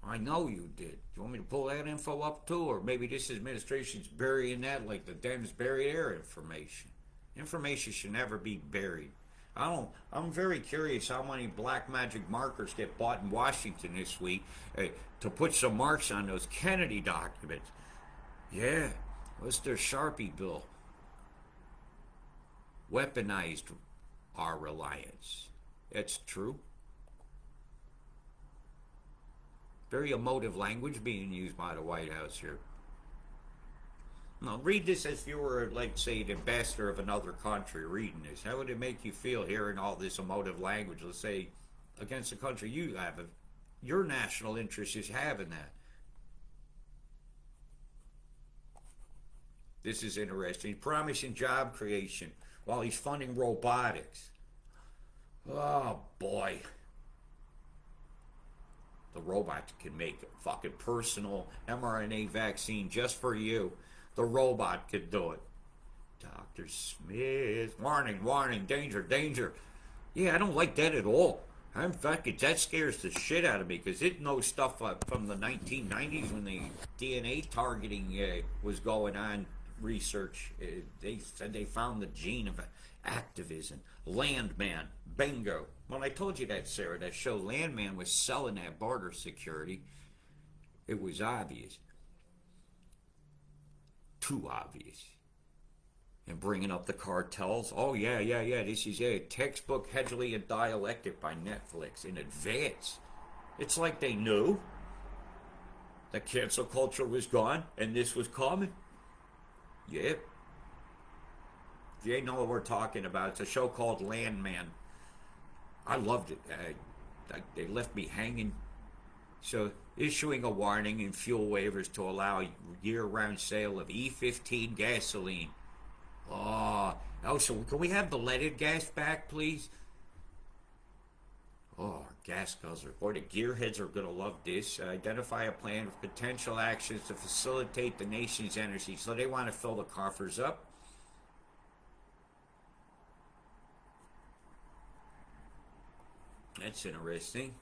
I know you did. You want me to pull that info up too? Or maybe this administration's burying that like the Dems bury their information. Information should never be buried. I'm very curious how many black magic markers get bought in Washington this week to put some marks on those Kennedy documents. Yeah, what's their Sharpie bill? Weaponized our reliance. That's true. Very emotive language being used by the White House here. Now, read this as if you were, like, say, the ambassador of another country reading this. How would it make you feel hearing all this emotive language, let's say, against the country you have? Your national interest is having that. This is interesting. Promising job creation while he's funding robotics. Oh, boy. The robot can make a fucking personal mRNA vaccine just for you. The robot could do it. Dr. Smith. Warning, warning, danger, danger. Yeah, I don't like that at all. In fact, that scares the shit out of me because it knows stuff from the 1990s when the DNA targeting was going on. Research. They said they found the gene of activism. Landman. Bingo. When I told you that, Sarah, that show Landman was selling that border security, it was obvious. Too obvious. And bringing up the cartels. Oh, yeah. This is a textbook Hedgley dialectic by Netflix in advance. It's like they knew that cancel culture was gone and this was coming. Yep. If you ain't know what we're talking about, it's a show called Landman. I loved it. They left me hanging. So, issuing a warning and fuel waivers to allow year-round sale of E15 gasoline. Oh, so can we have the leaded gas back, please? Oh, gas guzzler. Boy, the gearheads are going to love this. Identify a plan of potential actions to facilitate the nation's energy. So they want to fill the coffers up. That's interesting.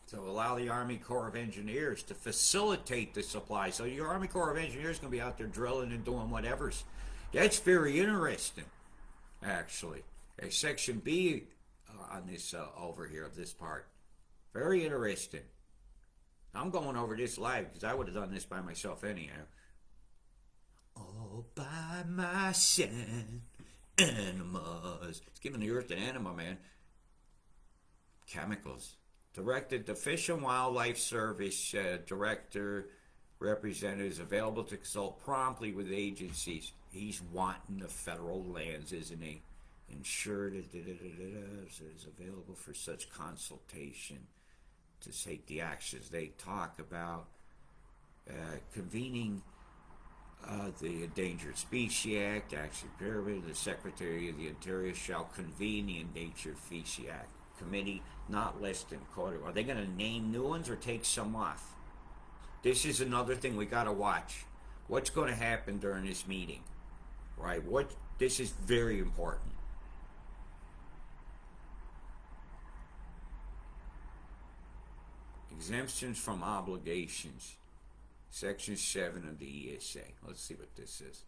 So allow the Army Corps of Engineers to facilitate the supply. So your Army Corps of Engineers is going to be out there drilling and doing whatever's. That's very interesting, actually. Section B on this over here of this part. Very interesting. I'm going over this live because I would have done this by myself anyhow. All by myself, enemas. It's giving the earth an enema, man. Chemicals. Directed the Fish and Wildlife Service Director representatives available to consult promptly with agencies. He's wanting the federal lands, isn't he? Ensure that is available for such consultation to take the actions they talk about. Convening the Endangered Species Act, Action Pyramid, the Secretary of the Interior shall convene the Endangered Species Act Committee not less than quarter. Are they going to name new ones or take some off? This is another thing we got to watch. What's going to happen during this meeting? Right? This is very important. Exemptions from obligations. Section 7 of the ESA. Let's see what this is.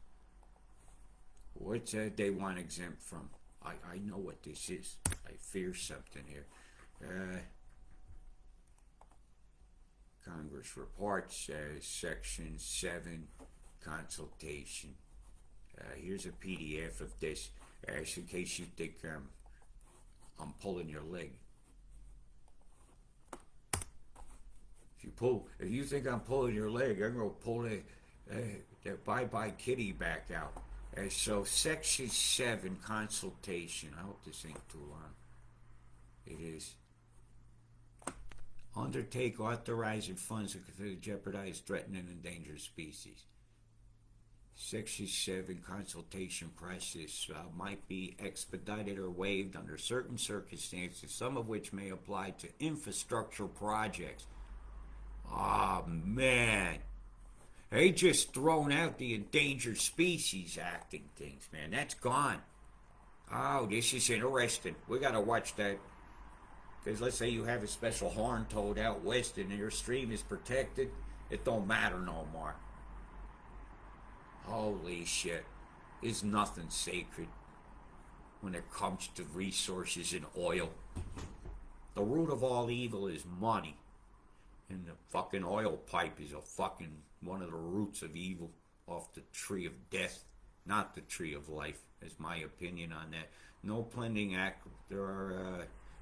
What they want exempt from? I know what this is. I fear something here. Congress reports, Section 7, consultation. Here's a PDF of this, in case you think I'm pulling your leg. If you think I'm pulling your leg, I'm going to pull the bye-bye kitty back out. So Section 7, consultation. I hope this ain't too long. It is. Undertake authorizing funds that could jeopardize threatened and endangered species. Section 7, consultation process might be expedited or waived under certain circumstances, some of which may apply to infrastructure projects. Oh, man. They just thrown out the Endangered Species Acting things, man. That's gone. Oh, this is interesting. We got to watch that. Because let's say you have a special horn toad out west and your stream is protected, it don't matter no more. Holy shit. There's nothing sacred when it comes to resources and oil. The root of all evil is money. And the fucking oil pipe is a fucking one of the roots of evil off the tree of death, not the tree of life, is my opinion on that. No pending act.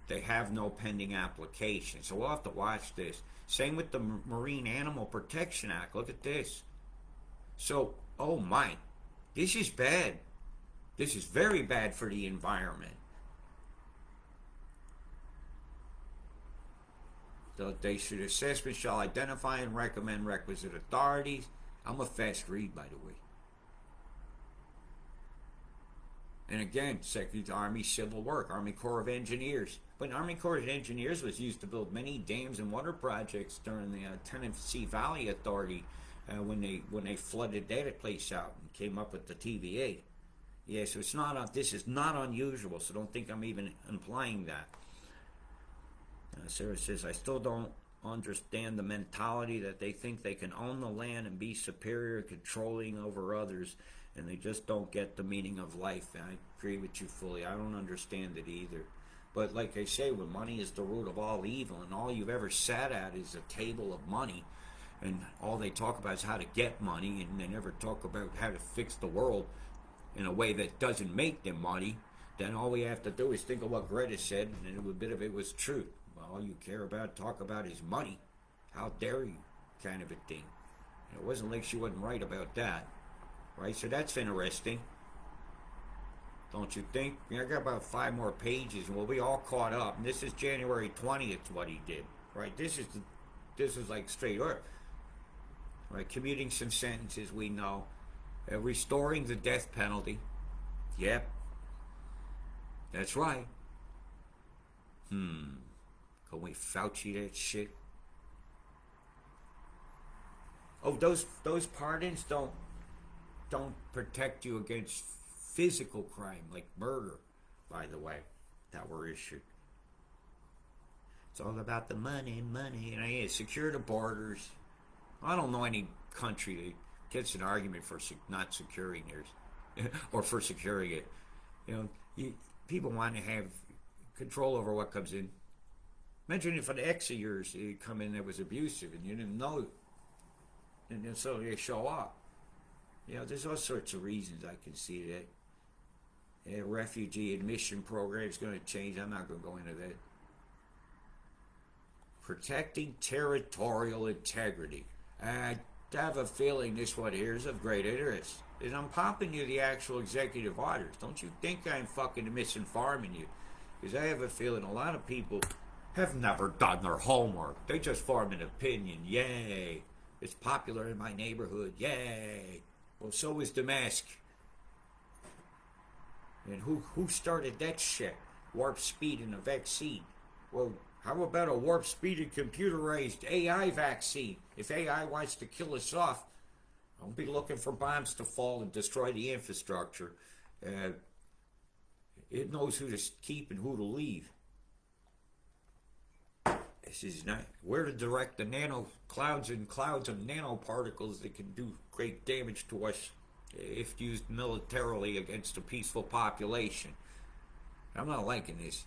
They have no pending application. So we'll have to watch this. Same with the Marine Animal Protection Act. Look at this. So, oh my, this is bad. This is very bad for the environment. They should assessment shall identify and recommend requisite authorities. I'm a fast read, by the way. And again, Secretary of the Army Civil Work, Army Corps of Engineers. But Army Corps of Engineers was used to build many dams and water projects during the Tennessee Valley Authority when they flooded that place out and came up with the TVA. Yeah, so it's not. This is not unusual. So don't think I'm even implying that. Sarah says, I still don't understand the mentality that they think they can own the land and be superior, controlling over others, and they just don't get the meaning of life. And I agree with you fully. I don't understand it either. But like I say, when money is the root of all evil, and all you've ever sat at is a table of money, and all they talk about is how to get money, and they never talk about how to fix the world in a way that doesn't make them money, then all we have to do is think of what Greta said, and a bit of it was true. All you care about, talk about is money. How dare you, kind of a thing. It wasn't like she wasn't right about that, right? So that's interesting, don't you think? I got about 5 more pages, and we'll be all caught up. And this is January 20th, what he did, right? This is like straight up, right? Commuting some sentences, we know. Restoring the death penalty. Yep, that's right. Can we Fauci that shit? Oh, those pardons don't protect you against physical crime like murder, by the way, that were issued. It's all about the money, and secure the borders. I don't know any country that gets an argument for not securing theirs, or for securing it. People want to have control over what comes in. Imagine if an ex of yours come in that was abusive and you didn't know it, and then so they show up. There's all sorts of reasons I can see that. Refugee admission program is going to change. I'm not going to go into that. Protecting territorial integrity. I have a feeling this one here is of great interest. And I'm popping you the actual executive orders. Don't you think I'm fucking misinforming you? Because I have a feeling a lot of people have never done their homework. They just form an opinion. Yay. It's popular in my neighborhood. Yay. Well, so is the mask. And who started that shit? Warp speed in a vaccine. Well, how about a warp speed and computerized AI vaccine? If AI wants to kill us off, don't be looking for bombs to fall and destroy the infrastructure. It knows who to keep and who to leave. This is not where to direct the nano clouds and clouds of nanoparticles that can do great damage to us if used militarily against a peaceful population. I'm not liking this.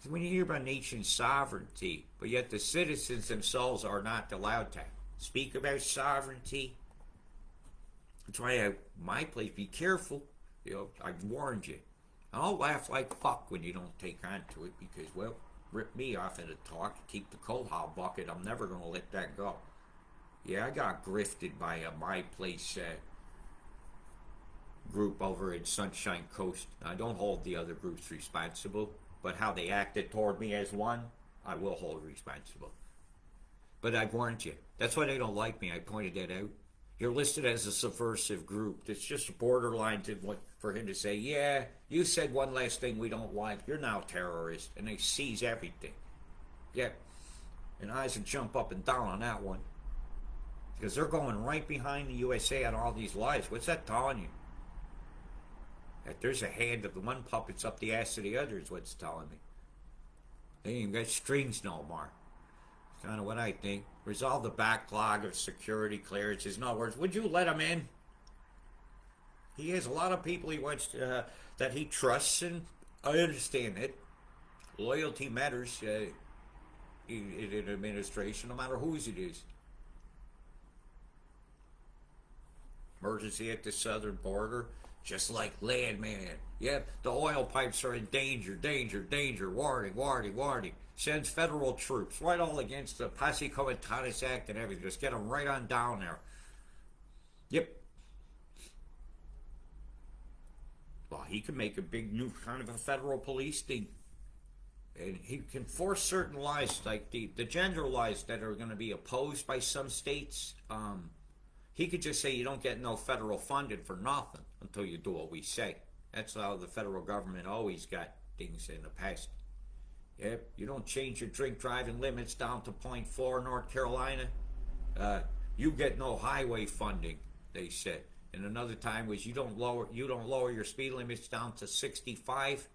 When you hear about nation sovereignty, but yet the citizens themselves are not allowed to speak about sovereignty. That's why my place, be careful. I've warned you. I'll laugh like fuck when you don't take on to it because, well, rip me off in a talk, keep the coal hot bucket. I'm never going to let that go. Yeah, I got grifted by a My Place group over in Sunshine Coast. I don't hold the other groups responsible, but how they acted toward me as one, I will hold responsible. But I've warned you. That's why they don't like me. I pointed that out. You're listed as a subversive group. It's just borderline to for him to say, yeah, you said one last thing we don't like. You're now terrorist. And they seize everything. Yeah. And eyes will jump up and down on that one. Because they're going right behind the USA on all these lies. What's that telling you? That there's a hand of the one puppet's up the ass of the other is what it's telling me. They ain't got strings no more. It's kind of what I think. Resolve the backlog of security clearances. In other words, would you let him in? He has a lot of people he wants that he trusts, and I understand it. Loyalty matters in an administration, no matter whose it is. Emergency at the southern border, just like landman. Yep, the oil pipes are in danger, danger, danger, warning, warning, warning. Sends federal troops right all against the Posse Comitatus Act and everything. Just get them right on down there. Yep. Well, he can make a big new kind of a federal police thing. And he can force certain laws, like the gender laws that are going to be opposed by some states. He could just say you don't get no federal funding for nothing until you do what we say. That's how the federal government always got things in the past. Yep, you don't change your drink driving limits down to .4 North Carolina. You get no highway funding, they said. And another time was you don't lower your speed limits down to 65.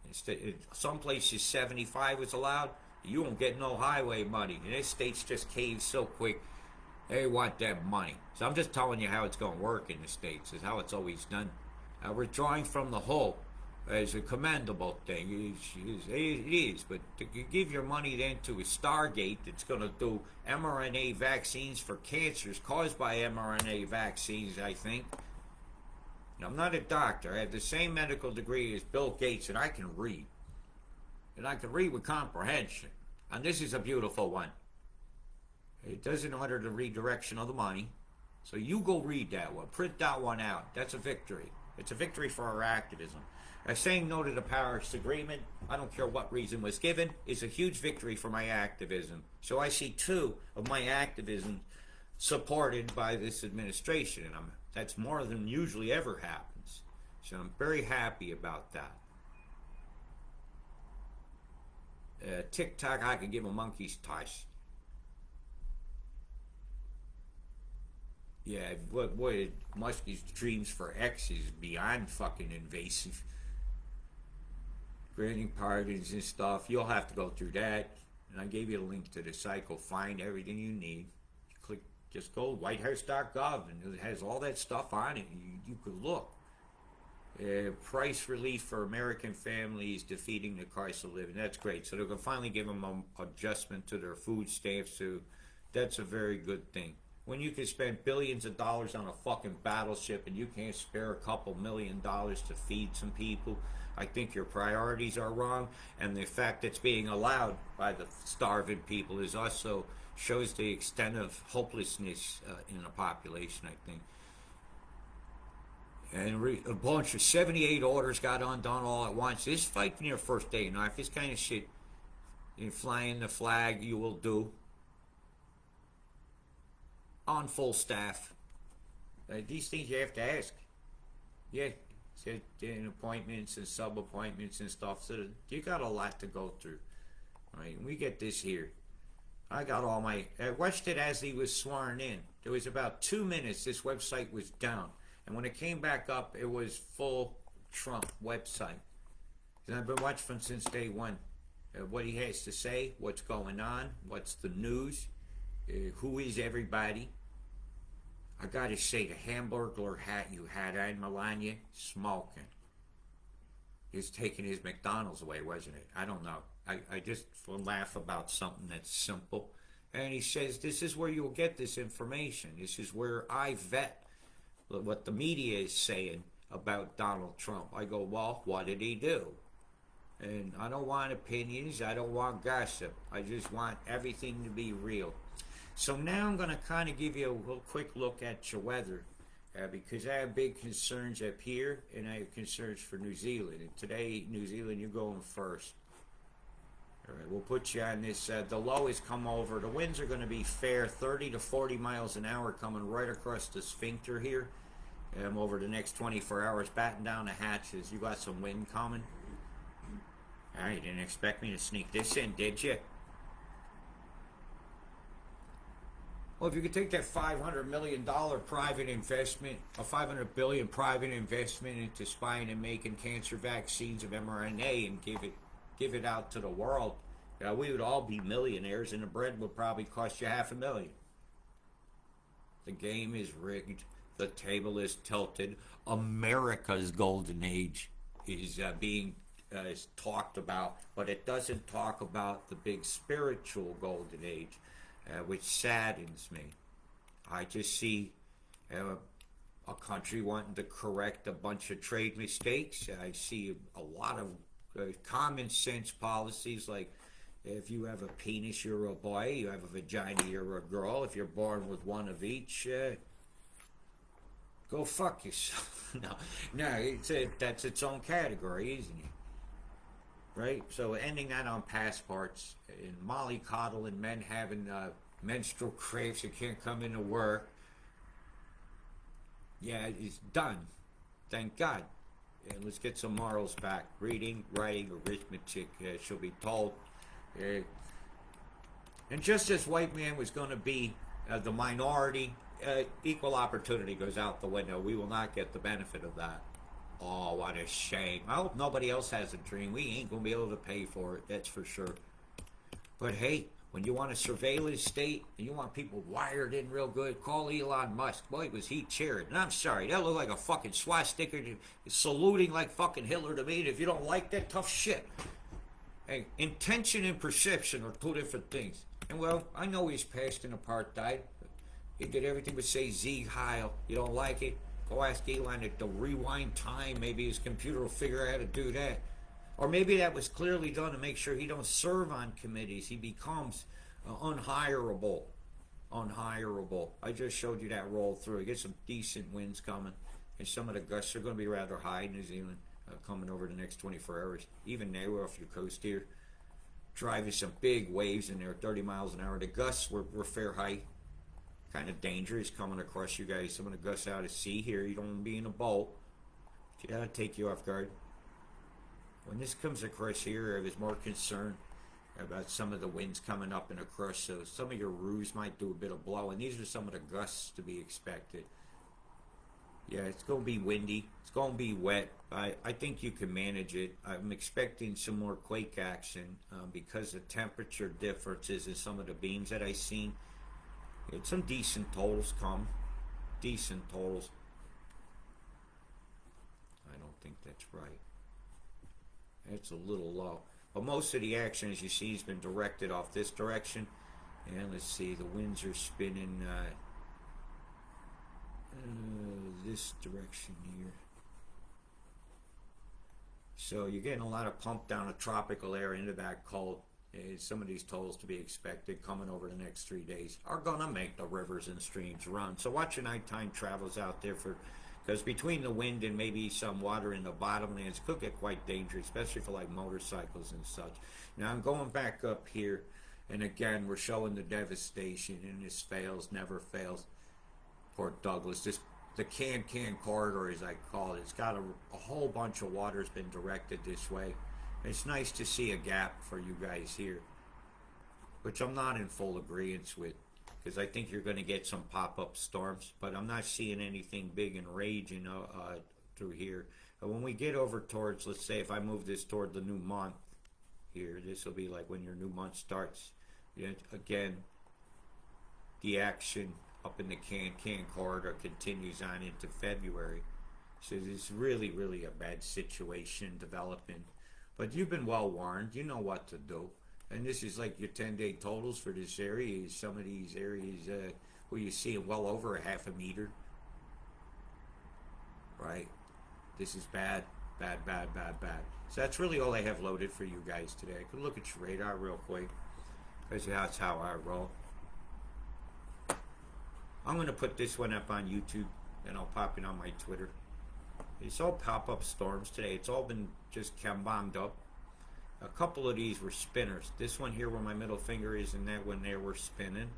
Instead, some places 75 was allowed. You won't get no highway money. And this state's just caved so quick. They want that money. So I'm just telling you how it's going to work in the States. Is how it's always done. Withdrawing from the whole is a commendable thing. It is. But to give your money then to a Stargate that's going to do mRNA vaccines for cancers caused by mRNA vaccines, I think. Now, I'm not a doctor. I have the same medical degree as Bill Gates, and I can read. And I can read with comprehension. And this is a beautiful one. It doesn't order the redirection of the money. So you go read that one. Print that one out. That's a victory. It's a victory for our activism. Saying no to the Paris Agreement, I don't care what reason was given, is a huge victory for my activism. So I see two of my activism supported by this administration. And that's more than usually ever happens. So I'm very happy about that. TikTok, I can give a monkey's touch. Yeah, what Muskie's dreams for X is beyond fucking invasive. Granting pardons and stuff, you'll have to go through that. And I gave you a link to the site. Go find everything you need. Just go whitehouse.gov, and it has all that stuff on it. You could look. Price relief for American families defeating the cost of living. That's great. So they're going to finally give them an adjustment to their food stamps. So that's a very good thing. When you can spend billions of dollars on a fucking battleship and you can't spare a couple $1 million to feed some people, I think your priorities are wrong. And the fact that's being allowed by the starving people is also shows the extent of hopelessness in the population, I think. And a bunch of 78 orders got undone all at once. This fight from your first day. Now, if this kind of shit, flying the flag, you will do. On full staff. These things you have to ask. Yeah, in appointments and sub-appointments and stuff. So you got a lot to go through. Right? We get this here. I got all my... I watched it as he was sworn in. There was about 2 minutes this website was down. And when it came back up, it was full Trump website. And I've been watching from since day one. What he has to say, what's going on, what's the news, who is everybody. I gotta say, the Hamburglar hat you had on, Melania, smoking. He's taking his McDonald's away, wasn't it? I don't know. I just laugh about something that's simple. And he says, this is where you'll get this information. This is where I vet what the media is saying about Donald Trump. I go, well, what did he do? And I don't want opinions. I don't want gossip. I just want everything to be real. So now I'm going to kind of give you a little quick look at your weather. Because I have big concerns up here, and I have concerns for New Zealand. And today, New Zealand, you're going first. All right, we'll put you on this. The low has come over. The winds are going to be fair, 30 to 40 miles an hour coming right across the sphincter here. Over the next 24 hours, batten down the hatches. You got some wind coming. All right, you didn't expect me to sneak this in, did you? Well, if you could take that $500 million private investment, a $500 billion private investment into spying and making cancer vaccines of mRNA and give it give it out to the world, we would all be millionaires, and the bread would probably cost you $500,000. The game is rigged. The table is tilted. America's golden age is being is talked about, but it doesn't talk about the big spiritual golden age, which saddens me. I just see a country wanting to correct a bunch of trade mistakes. I see a lot of common sense policies like if you have a penis, you're a boy. You have a vagina, you're a girl. If you're born with one of each, go fuck yourself. no, that's its own category, isn't it? Right? So ending that on passports and mollycoddling men having menstrual cramps and can't come into work. Yeah, it's done. Thank God. And let's get some morals back. Reading, writing, arithmetic shall be told. And just as white man was going to be the minority, equal opportunity goes out the window. We will not get the benefit of that. Oh, what a shame. I hope nobody else has a dream. We ain't going to be able to pay for it, that's for sure. But hey, when you want a surveillance state and you want people wired in real good, call Elon Musk. Boy, was he cheering. And I'm sorry, that looked like a fucking swastika saluting like fucking Hitler to me. And if you don't like that, tough shit. Hey, intention and perception are two different things. And well, I know he's passed in apartheid. He did everything but say Sieg Heil. You don't like it? Go ask Elon to rewind time. Maybe his computer will figure out how to do that. Or maybe that was clearly done to make sure he don't serve on committees. He becomes unhireable. Unhireable. I just showed you that roll through. You get some decent winds coming. And some of the gusts are going to be rather high in New Zealand coming over the next 24 hours. Even now off your coast here. Driving some big waves in there, 30 miles an hour. The gusts were fair high. Kind of dangerous coming across you guys. Some of the gusts out at sea here. You don't want to be in a boat. You gotta take you off guard. When this comes across here, I was more concerned about some of the winds coming up and across. So some of your roofs might do a bit of blowing. These are some of the gusts to be expected. Yeah, it's going to be windy. It's going to be wet. I think you can manage it. I'm expecting some more quake action because of temperature differences in some of the beams that I've seen. Some decent totals come. Decent totals. I don't think that's right. That's a little low. But most of the action, as you see, has been directed off this direction. And let's see, the winds are spinning this direction here. So you're getting a lot of pump down of tropical air into that cold. Some of these totals to be expected coming over the next 3 days are going to make the rivers and streams run. So watch your nighttime travels out there because between the wind and maybe some water in the bottomlands could get quite dangerous, especially for like motorcycles and such. Now I'm going back up here, and again we're showing the devastation, and this fails, never fails. Port Douglas, the can corridor, as I call it, it's got a whole bunch of water's been directed this way. It's nice to see a gap for you guys here, which I'm not in full agreement with, because I think you're going to get some pop-up storms, but I'm not seeing anything big and raging through here. But when we get over towards, let's say if I move this toward the new month here, this will be like when your new month starts. Again, the action up in the can corridor continues on into February. So it's really, really a bad situation developing. But you've been well warned. You know what to do. And this is like your 10-day totals for this area. Some of these areas where you see well over a half a meter. Right? This is bad, bad, bad, bad, bad. So that's really all I have loaded for you guys today. I could look at your radar real quick, because that's how I roll. I'm going to put this one up on YouTube, and I'll pop it on my Twitter. It's all pop-up storms today. It's all been just chem-bombed up. A couple of these were spinners. This one here where my middle finger is and that one there were spinning.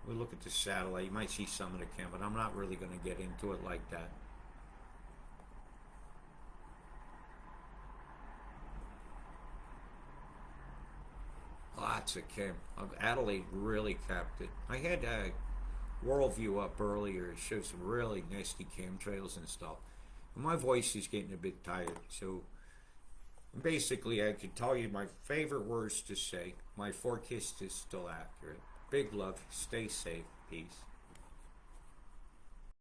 We look at the satellite. You might see some of the chem, but I'm not really going to get into it like that. Lots of chem. Adelaide really kept it. I had Worldview up earlier. It showed some really nasty chemtrails and stuff. My voice is getting a bit tired, so Basically, I could tell you my favorite words to say. My forecast is still accurate. Big love. Stay safe. Peace.